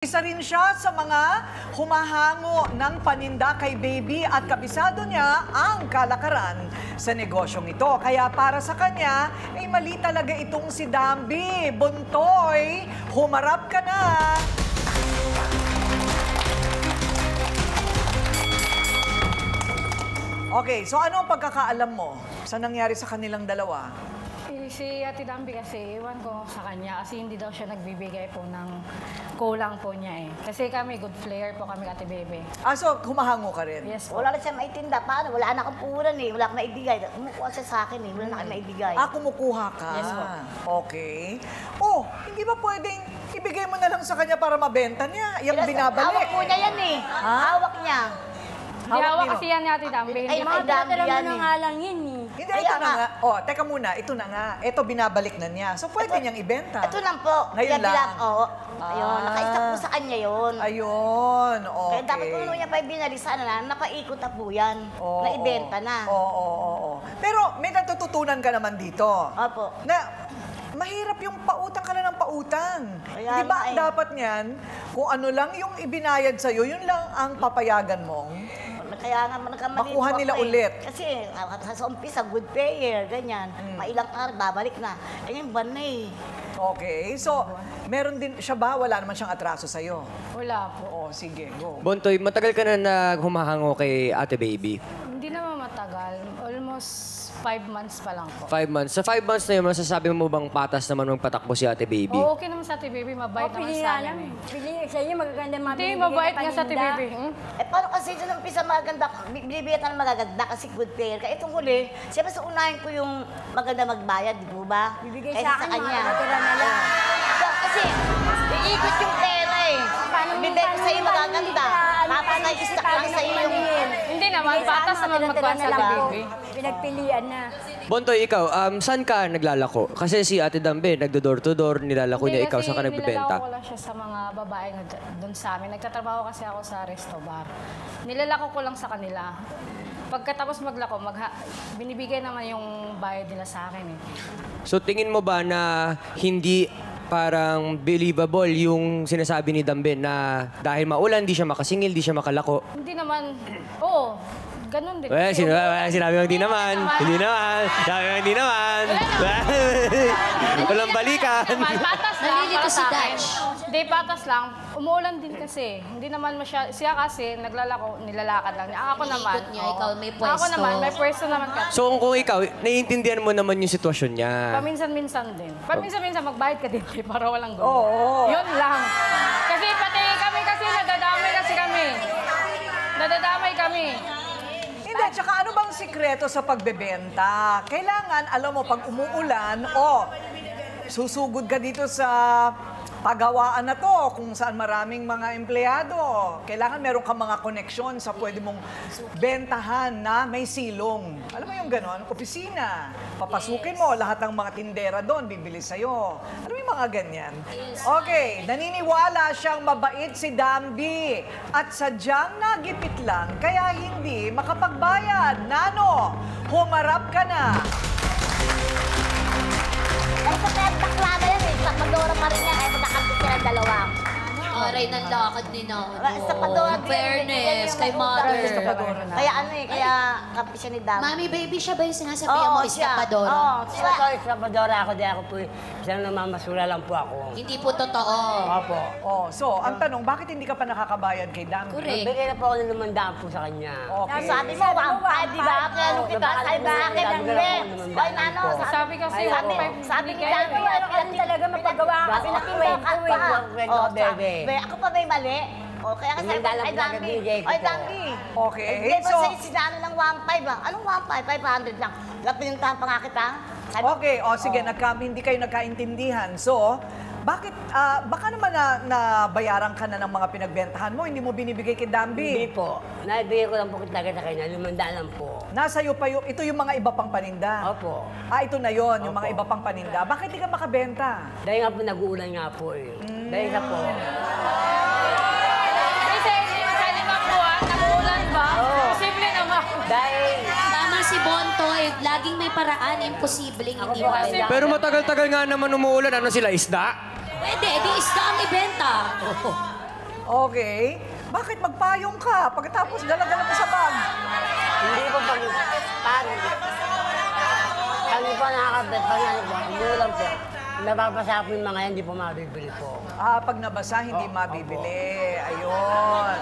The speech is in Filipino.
Isa rin siya sa mga humahango ng paninda kay Baby at kabisado niya ang kalakaran sa negosyong ito. Kaya para sa kanya, ay mali talaga itong si Dambi. Buntoy, humarap ka na! Okay, so ano ang pagkakaalam mo sa nangyari sa kanilang dalawa? Si Ate Dambi kasi, iwan ko sa kanya kasi hindi daw siya nagbibigay po ng kulang po niya eh. Kasi kami, good player po kami, Ate Bebe. Ah, so humahango ka rin? Yes po. Wala na siya maitinda. Paano? Wala na akong puhunan eh. Wala akong maibigay. Kumukuha siya sa akin eh. Wala na akong maibigay. Ah, kumukuha ka? Yes po. Okay. Oh, hindi ba pwedeng ibigay mo na lang sa kanya para mabenta niya? Yung binabalik. Hawak po niya yan eh. Ha? Hawak niya. Hindi hawak nila. kasi yan ni Ate Dambi. Ay, Hindi mga mga Dambi yan eh. nga lang yun eh. Hindi, Kaya ito na nga. nga. Oh, teka muna, ito na nga. Ito binabalik na niya. So pwede niyang ibenta. Ito lang po. Ngayon Kaya lang. Oo. Ayun. Ah. Nakaisa po sa kanya yun. Ayun, okay. Kaya dapat kung niya pa binalisan na, napaikot na po yan. Oo, Naibenta na. Oo. Pero may natututunan ka naman dito. Opo. Na mahirap yung pautang ka na ng pautang. Kaya Di ba nga ang eh. dapat niyan, kung ano lang yung ibinayad sa'yo, yun lang ang papayagan mong. Kaya nga nagkamali Makuha po nila ako ulit. Kasi sa umpisa, good payer, ganyan. Mailang araw, babalik na. Eh ngayon, ban na eh. Okay, so meron din siya ba? Wala naman siyang atraso sa'yo? Wala po. Oo, sige, go. Bontoy, matagal ka na humahango kay Ate Baby. Hindi naman matagal. Almost 5 months pa lang po. 5 months. Sa 5 months na yun, masasabi mo bang patas naman magpatakbo si Ate Baby? Oo, okay naman sa Ate Baby. Mabait naman Pili sa nga lang. amin eh. Pili sa inyo, magaganda mga Hindi, binibigay mabait na nga sa Ate paninda. Baby. Hmm? Eh, paano kasi dyan ang umpisa maganda, binibigyan ng magaganda kasi good payer. Kaya itong huli, siyempre sa unahin ko yung maganda magbayad, di ba ba? Bibigay Kaysa sa akin, mga natira na lang. Kasi, iikot yung pera eh. Bibigay ko sa'yo magaganda. Tapos na-stock lang sa'yo yung... Hindi naman, patas naman magkuhan sa Ate Baby. Pinagpilian na. Bontoy, ikaw, saan ka naglalako? Kasi si Ate Dambi, nagdo-door to door, nilalako niya ikaw, saan ka Nilalako nagbibenta? ko lang siya sa mga babae doon sa amin. Nagtatrabaho kasi ako sa resto bar. Nilalako ko lang sa kanila. Pagkatapos maglako, binibigay naman yung bayad nila sa akin eh. So tingin mo ba na hindi parang believable yung sinasabi ni Dambi na dahil maulan, di siya makasingil, di siya makalako? Hindi naman, oo, ganun din. Sinabi mo hindi naman. Hindi naman. Sinabi mo hindi naman. Walang balikan. Patas lang. Nalilito para si sa akin. Dutch. Hindi, patas lang. Umuulan din kasi. Hindi naman siya kasi naglalako, nilalakad lang niya. Ako naman. Iniikot niya, ikaw may Ako pwesto. naman, may pwesto naman ka. So kung ikaw, naiintindihan mo naman yung sitwasyon niya. Paminsan-minsan din. Paminsan-minsan magbayad ka din para walang gulo. Oo. Yun lang. Kasi pati kami kasi nadadamay kasi kami. Nadadamay kami. Hindi, tsaka ano bang sikreto sa pagbebenta? Kailangan, alam mo, pag umuulan, susugod ka dito sa pagawaan na to, kung saan maraming mga empleyado. Kailangan meron ka mga koneksyon sa pwede mong bentahan na may silong. Alam mo yung ganon? Opisina. Papasukin mo, lahat ng mga tindera doon, bibili sa'yo. Alam mo yung mga ganyan? Okay, naniniwala siyang mabait si Dambi at sadyang nagipit lang, kaya hindi makapagbayad. Nano, humarap ka na. Ay, sa kaya bakla na yan eh. Sa Padora pa rin yan. Ay, magkakampi silang dalawa. Aray ng lakad ni Nano. Sa Padora In fairness, kay mother. Kaya ano eh, kaya kampi siya ni Dami. Mami, baby, siya ba yung sinasabihan mo estapadora? Oo, siya. Sa Padora ako, di ako po, isang namamasura lang po ako. Hindi po totoo. Opo. Oh, so, ang tanong, bakit hindi ka pa nakakabayad kay Dambi? Correct. Bigay na po ako ng 500 po sa kanya. Okay. Sabi mo, 1.5, di ba? Kaya nung kita, sabi ba akin ang huli? Oy, Nano, Sabi kasi, sabi ni bigay. Dami, ano ka talaga mapagawa ka. Pinakwento Kwento, bebe. Ako pa may mali. O, kaya kasi, Hindi alam ay ko Dambi. nagbibigay ko Oy, po. Dambi. Okay, Hindi ba so... sa'yo sinano ng 1.5 ah? Anong 1.5? 500 lang. Lapinuntahan pa nga kita. Okay, sige, hindi kayo nagkaintindihan. So, bakit, baka naman nabayaran ka na ng mga pinagbentahan mo, hindi mo binibigay kay Dambi? Hindi po. Naibigay ko lang po kita sa kanya, 500 lang po. Nasa iyo pa yung, ito yung mga iba pang paninda. Opo. Ito na yon yung Opo. mga iba pang paninda. Bakit di ka makabenta? Dahil nga po nag-uulan nga po eh. Dahil nga po. Kasi sa limang buwan, nag-uulan ba? Posible naman. Dahil Tama si Bontoy, laging may paraan, imposibleng hindi po, makita. Pero matagal-tagal nga naman umuulan. Ano sila, isda? Pwede, di isda ang ibenta. Okay. Bakit magpayong ka pagkatapos dala-dala mo sa bag? Hindi po pag paano. Kami po nakakabit, pag umulan po. Nababasa po yung mga yan, hindi po mabibili po. Pag nabasa, hindi mabibili. Ayun.